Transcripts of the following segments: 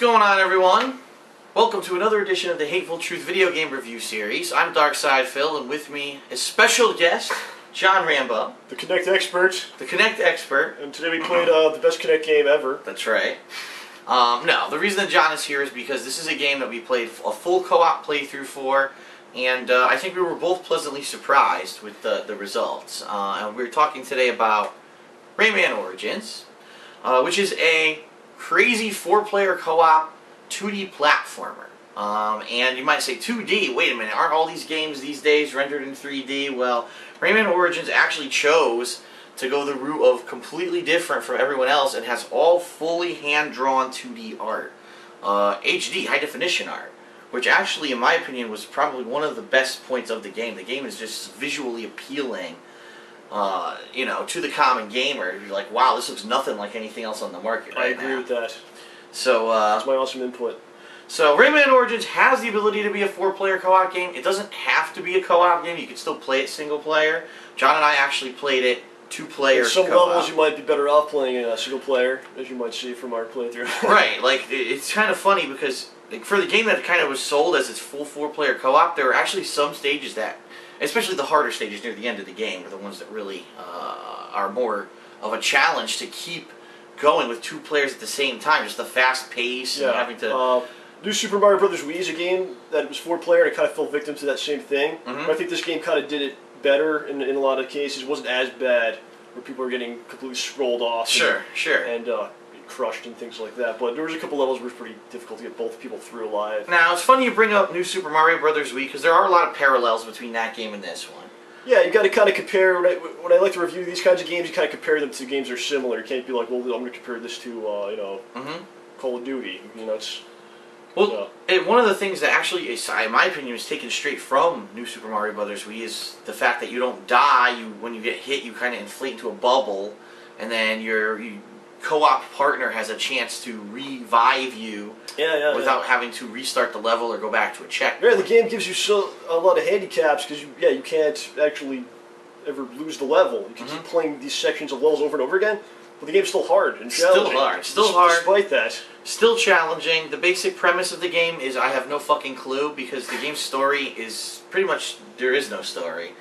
going on, everyone? Welcome to another edition of the Hateful Truth video game review series. I'm Darkside Phil, and with me is special guest John Rambo, the Kinect expert. The Kinect expert. And today we played the best Kinect game ever. That's right. No, the reason that John is here is because this is a game that we played a full co-op playthrough for, and I think we were both pleasantly surprised with the results. And we're talking today about Rayman Origins, which is a crazy 4-player co-op 2D platformer. And you might say, 2D? Wait a minute, aren't all these games these days rendered in 3D? Well, Rayman Origins actually chose to go the route of completely different from everyone else and has all fully hand-drawn 2D art. HD, high-definition art. Which actually, in my opinion, was probably one of the best points of the game. The game is just visually appealing, you know, to the common gamer. You're like, wow, this looks nothing like anything else on the market right now. I agree with that. So, that's my awesome input. So, Rayman Origins has the ability to be a 4-player co-op game. It doesn't have to be a co-op game. You can still play it single-player. John and I actually played it 2-player co-op. Some co-op. levels you might be better off playing a single-player, as you might see from our playthrough. Right, like, it's kind of funny because like, for the game that kind of was sold as its full 4-player co-op, there were actually some stages that, especially the harder stages near the end of the game, are the ones that really are more of a challenge to keep going with 2 players at the same time. Just the fast pace and having to... New Super Mario Bros. Wii is a game that was 4-player and it kind of fell victim to that same thing. But I think this game kind of did it better in a lot of cases. It wasn't as bad where people were getting completely scrolled off and crushed and things like that. But there was a couple levels where it was pretty difficult to get both people through alive. Now, it's funny you bring up New Super Mario Bros. Wii because there are a lot of parallels between that game and this one. Yeah, you got to kind of compare. When I like to review these kinds of games, you kind of compare them to games that are similar. You can't be like, well, I'm going to compare this to, you know, Call of Duty. You know, it's... Well, one of the things that actually, is, in my opinion, is taken straight from New Super Mario Bros. Wii is the fact that you don't die. When you get hit, you kind of inflate into a bubble, and then your co-op partner has a chance to revive you without having to restart the level or go back to a checkpoint. Yeah, the game gives you a lot of handicaps because you can't actually ever lose the level. You can keep playing these sections of levels over and over again. But the game's still hard and challenging. Still hard. Despite that. Still challenging. The basic premise of the game is I have no fucking clue because the game's story is pretty much, there is no story.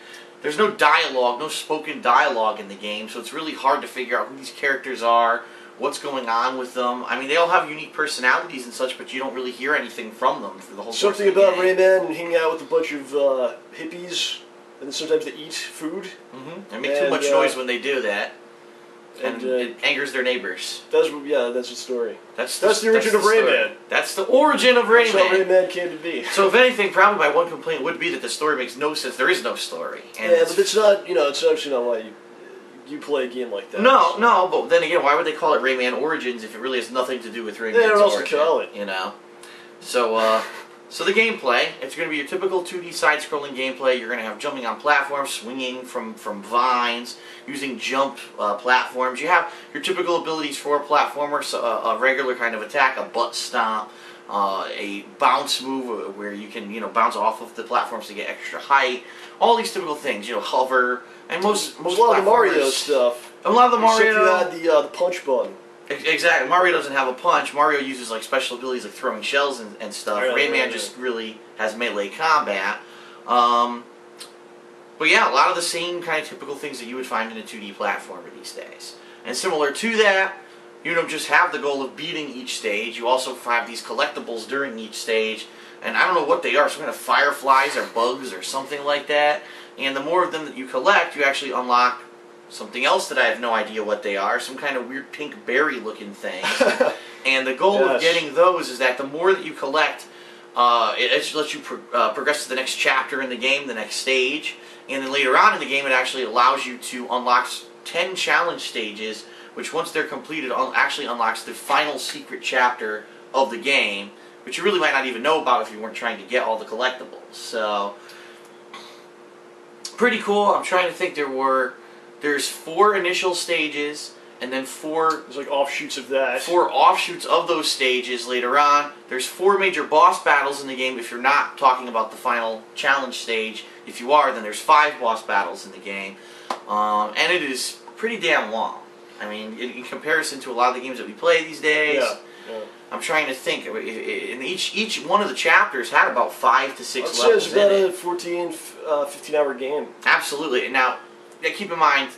There's no dialogue, no spoken dialogue in the game, so it's really hard to figure out who these characters are, what's going on with them. I mean, they all have unique personalities and such, but you don't really hear anything from them for the whole Something about Rayman and hanging out with a bunch of hippies, and sometimes they eat food. They make too much noise when they do that. And it angers their neighbors. That's the story. That's the origin of Rayman. That's the origin of Rayman. That's how Rayman came to be. So if anything, probably my one complaint would be that the story makes no sense. There is no story. And yeah, but it's not, you know, it's obviously not why you play a game like that. No, but then again, why would they call it Rayman Origins if it really has nothing to do with Rayman's origin? They don't also call it. You know? So the gameplay, it's going to be your typical 2D side-scrolling gameplay. You're going to have jumping on platforms, swinging from vines, using jump platforms. You have your typical abilities for a platformer, so a regular kind of attack, a butt stomp, a bounce move where you can, you know, bounce off of the platforms to get extra height. All these typical things, you know, hover, and most a lot of the Mario stuff. A lot of the Mario. Except you had the punch button. Exactly. Mario doesn't have a punch. Mario uses like special abilities like throwing shells and stuff. Rayman just really has melee combat. But yeah, a lot of the same kind of typical things that you would find in a 2D platformer these days. And similar to that, you don't just have the goal of beating each stage. You also have these collectibles during each stage. And I don't know what they are. Some kind of fireflies or bugs or something like that. And the more of them that you collect, you actually unlock something else that I have no idea what they are, some kind of weird pink berry-looking thing. And the goal of getting those is that the more that you collect, it actually lets you progress to the next chapter in the game, the next stage. And then later on in the game, it actually allows you to unlock 10 challenge stages, which once they're completed, actually unlocks the final secret chapter of the game, which you really might not even know about if you weren't trying to get all the collectibles. So, pretty cool. I'm trying to think There's 4 initial stages, and then 4... There's like offshoots of that. 4 offshoots of those stages later on. There's 4 major boss battles in the game if you're not talking about the final challenge stage. If you are, then there's 5 boss battles in the game. And it is pretty damn long. I mean, in comparison to a lot of the games that we play these days, I'm trying to think. In each one of the chapters had about 5 to 6 levels. It's about a 14, 15-hour game. Absolutely. Now, keep in mind,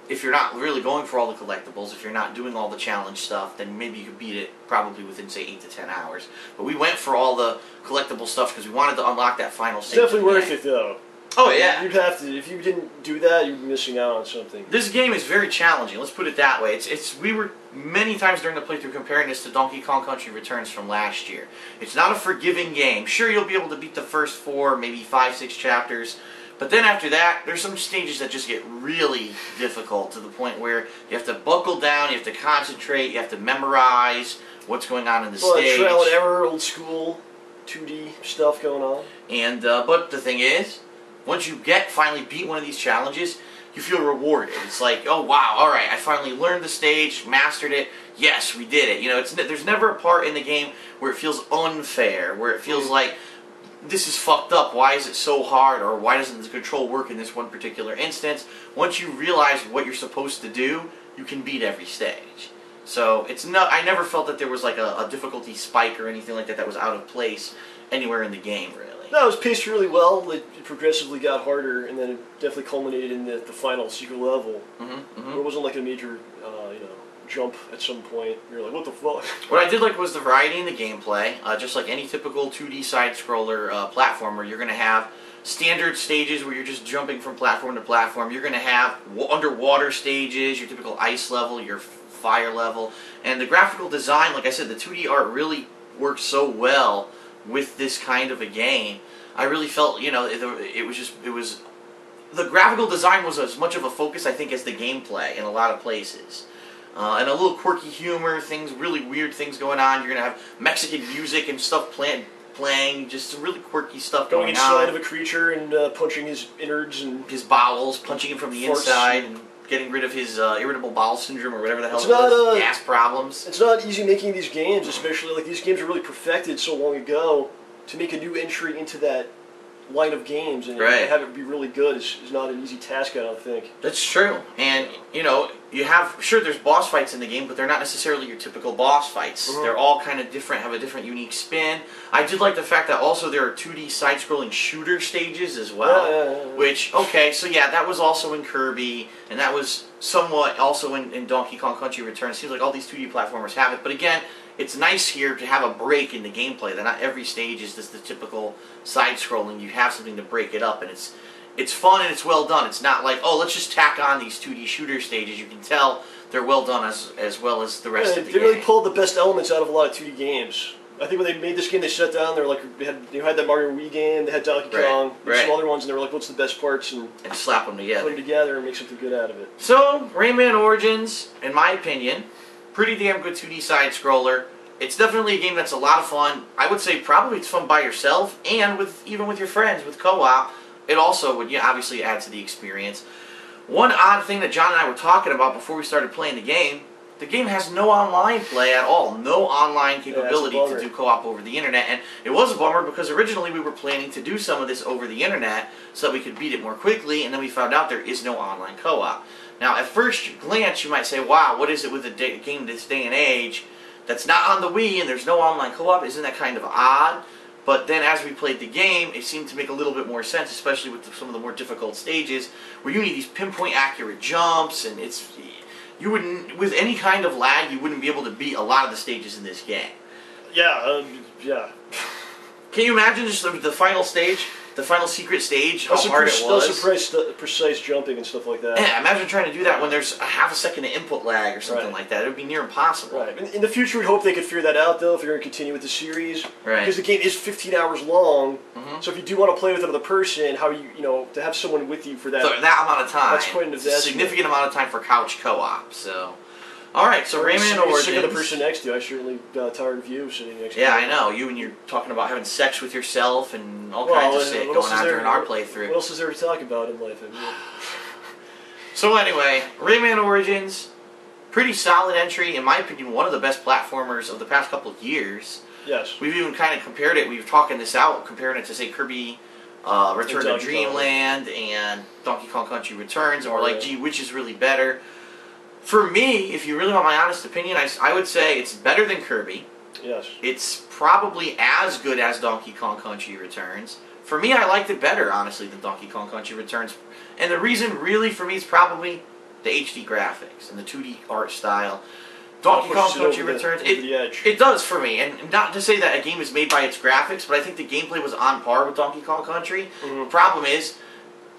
if you're not really going for all the collectibles, if you're not doing all the challenge stuff, then maybe you could beat it probably within, say, 8 to 10 hours. But we went for all the collectible stuff because we wanted to unlock that final stage. It's definitely worth it, though. Oh, yeah. You'd have to. If you didn't do that, you'd be missing out on something. This game is very challenging. Let's put it that way. We were many times during the playthrough comparing this to Donkey Kong Country Returns from last year. It's not a forgiving game. Sure, you'll be able to beat the first 4, maybe 5, 6 chapters. But then after that, there's some stages that just get really difficult to the point where you have to buckle down, you have to concentrate, you have to memorize what's going on in the stage. Trial and error, old school 2D stuff going on. And but the thing is, once you finally beat one of these challenges, you feel rewarded. It's like, oh wow, all right, I finally learned the stage, mastered it. Yes, we did it. You know, there's never a part in the game where it feels unfair, where it feels like this is fucked up. Why is it so hard, or why doesn't the control work in this one particular instance? Once you realize what you're supposed to do, you can beat every stage. So I never felt that there was like a difficulty spike or anything like that that was out of place anywhere in the game, really. No, it was paced really well. It progressively got harder, and then it definitely culminated in the final secret level. It wasn't like a major, jump at some point. You're like, what the fuck? What I did like was the variety in the gameplay. Just like any typical 2D side-scroller platformer, you're going to have standard stages where you're just jumping from platform to platform. You're going to have underwater stages, your typical ice level, your fire level. And the graphical design, like I said, the 2D art really works so well with this kind of a game. I really felt, the graphical design was as much of a focus, I think, as the gameplay in a lot of places. And a little quirky humor, really weird things going on. You're going to have Mexican music and stuff playing, just some really quirky stuff going on. Going inside of a creature and punching his innards and his bowels, punching him from the inside, and getting rid of his irritable bowel syndrome or whatever the hell it was, gas problems. It's not easy making these games, especially like these games are really perfected so long ago. To make a new entry into that line of games and have it be really good is not an easy task, I don't think. That's true. And, there's boss fights in the game, but they're not necessarily your typical boss fights. They're all kind of different, have a different unique spin. I did like the fact that also there are 2D side-scrolling shooter stages as well. Which, that was also in Kirby, and that was somewhat also in Donkey Kong Country Returns. It seems like all these 2D platformers have it. But again, it's nice here to have a break in the gameplay. That not every stage is just the typical side-scrolling. You have something to break it up, and it's fun and it's well done. It's not like, oh, let's just tack on these 2D shooter stages. You can tell they're well done as well as the rest of the game. They really pulled the best elements out of a lot of 2D games. I think when they made this game, they sat down. They were like, they had that Mario Wii game. They had Donkey Kong, some other ones, and they were like, "What's the best parts?" And slap them together. Put them together and make something good out of it. So, Rayman Origins, in my opinion, pretty damn good 2D side scroller. It's definitely a game that's a lot of fun. I would say probably it's fun by yourself and even with your friends with co-op. It also would obviously add to the experience. One odd thing that John and I were talking about before we started playing the game has no online play at all. No online capability to do co-op over the internet. And it was a bummer because originally we were planning to do some of this over the internet so that we could beat it more quickly, and then we found out there is no online co-op. Now, at first glance, you might say, wow, what is it with a game this day and age that's not on the Wii and there's no online co-op? Isn't that kind of odd? But then as we played the game, it seemed to make a little bit more sense, especially with some of the more difficult stages where you need these pinpoint accurate jumps, and you wouldn't, with any kind of lag, you wouldn't be able to beat a lot of the stages in this game. Yeah. Can you imagine just the final stage? The final secret stage, how hard it was. That's precise jumping and stuff like that. Yeah, imagine trying to do that when there's a half a second of input lag or something like that. It would be near impossible. Right. In the future, we'd hope they could figure that out, though, if you're going to continue with the series. Right. Because the game is 15 hours long, so if you do want to play with another person, to have someone with you for that amount of time. That's quite an investment. A significant amount of time for couch co-op, so... Alright, so Rayman Origins... Sick of the person next to you. I certainly got tired of you sitting next to me. Yeah, I know. You and you're talking about having sex with yourself and all kinds of shit going on during our playthrough. What else is there to talk about in life? So anyway, Rayman Origins, pretty solid entry. In my opinion, one of the best platformers of the past couple of years. Yes. We've even kind of compared it. We've talking this out, comparing it to, say, Kirby Return to Dreamland and Donkey Kong Country Returns, and we're like, gee, which is really better? For me, if you really want my honest opinion, I would say it's better than Kirby. Yes. It's probably as good as Donkey Kong Country Returns. For me, I liked it better, honestly, than Donkey Kong Country Returns. And the reason, really, for me, is probably the HD graphics and the 2D art style. Donkey Kong Country Returns, it does for me. And not to say that a game is made by its graphics, but I think the gameplay was on par with Donkey Kong Country. The problem is,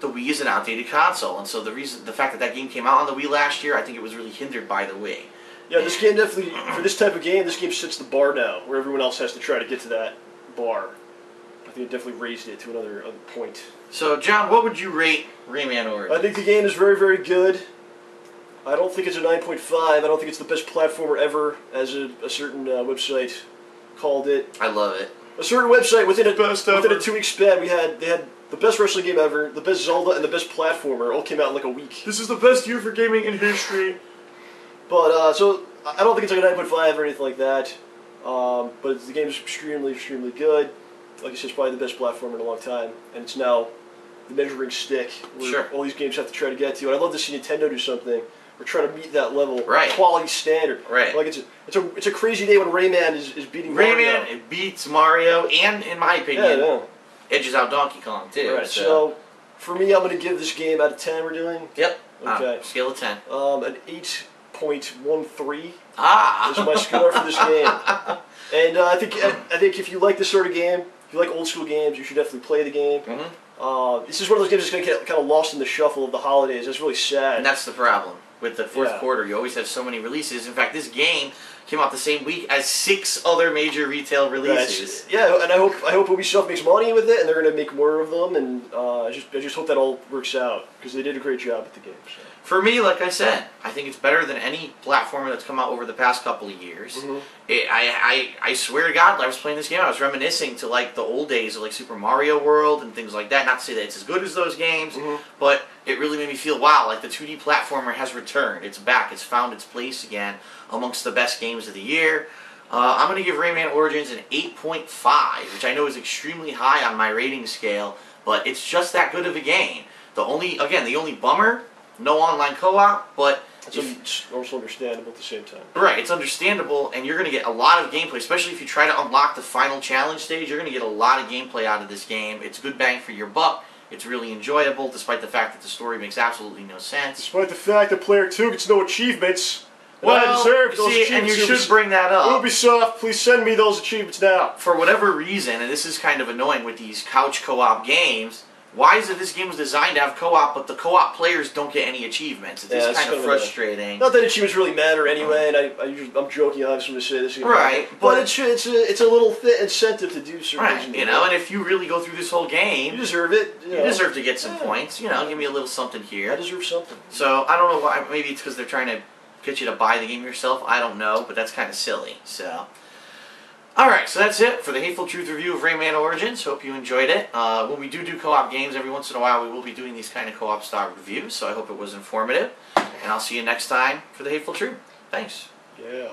the Wii is an outdated console, and so the fact that that game came out on the Wii last year, I think it was really hindered by the Wii. Yeah, this game definitely, for this type of game, this game sets the bar now, where everyone else has to try to get to that bar. I think it definitely raised it to another point. So, John, what would you rate Rayman Origins? I think the game is very, very good. I don't think it's a 9.5. I don't think it's the best platformer ever, as a certain website called it. I love it. A certain website, within a 2-week span, they had the best wrestling game ever, the best Zelda, and the best platformer all came out in like a week. This is the best year for gaming in history. But, so, I don't think it's like a 9.5 or anything like that. But the game is extremely, extremely good. Like I said, it's probably the best platformer in a long time. And it's now the measuring stick where all these games have to try to get to. And I'd love to see Nintendo do something. We're trying to meet that level, quality standard. Right. Like it's a crazy day when Rayman is beating Mario. Rayman beats Mario, and in my opinion, edges out Donkey Kong too. Right. So for me, I'm going to give this game out of 10. We're doing. Yep. Okay. Scale of 10. An 8.13 is my score for this game. And I think if you like this sort of game, if you like old school games, you should definitely play the game. This is one of those games that's going to get kind of lost in the shuffle of the holidays. That's really sad. And that's the problem. With the fourth quarter, you always have so many releases. In fact, this game came out the same week as 6 other major retail releases. Yeah, and I hope Ubisoft makes money with it, and they're going to make more of them. And I just hope that all works out because they did a great job with the game. So. For me, like I said, I think it's better than any platformer that's come out over the past couple of years. I swear to God, I was playing this game, I was reminiscing to like the old days of like Super Mario World and things like that. Not to say that it's as good as those games, but it really made me feel, wow, like the 2D platformer has returned. It's back. It's found its place again amongst the best games of the year. I'm going to give Rayman Origins an 8.5, which I know is extremely high on my rating scale, but it's just that good of a game. The only bummer, no online co-op, but it's also understandable at the same time. Right, it's understandable, and you're going to get a lot of gameplay, especially if you try to unlock the final challenge stage. You're going to get a lot of gameplay out of this game. It's good bang for your buck. It's really enjoyable, despite the fact that the story makes absolutely no sense. Despite the fact that Player 2 gets no achievements. Well, I deserve those achievements. And you should bring that up. Ubisoft, please send me those achievements now. For whatever reason, and this is kind of annoying with these couch co-op games, why is it this game was designed to have co-op, but the co-op players don't get any achievements? It's just kind of frustrating. Not that achievements really matter anyway, and I'm joking, obviously, to say this. Right. But it's a little incentive to do certain things. You know, and if you really go through this whole game... You deserve it. You deserve to get some points. You know, give me a little something here. I deserve something. So, I don't know why. Maybe it's because they're trying to get you to buy the game yourself. I don't know, but that's kind of silly. So... Alright, so that's it for the Hateful Truth review of Rayman Origins. Hope you enjoyed it. When we do co-op games, every once in a while we will be doing these kind of co-op style reviews, so I hope it was informative. And I'll see you next time for the Hateful Truth. Thanks. Yeah.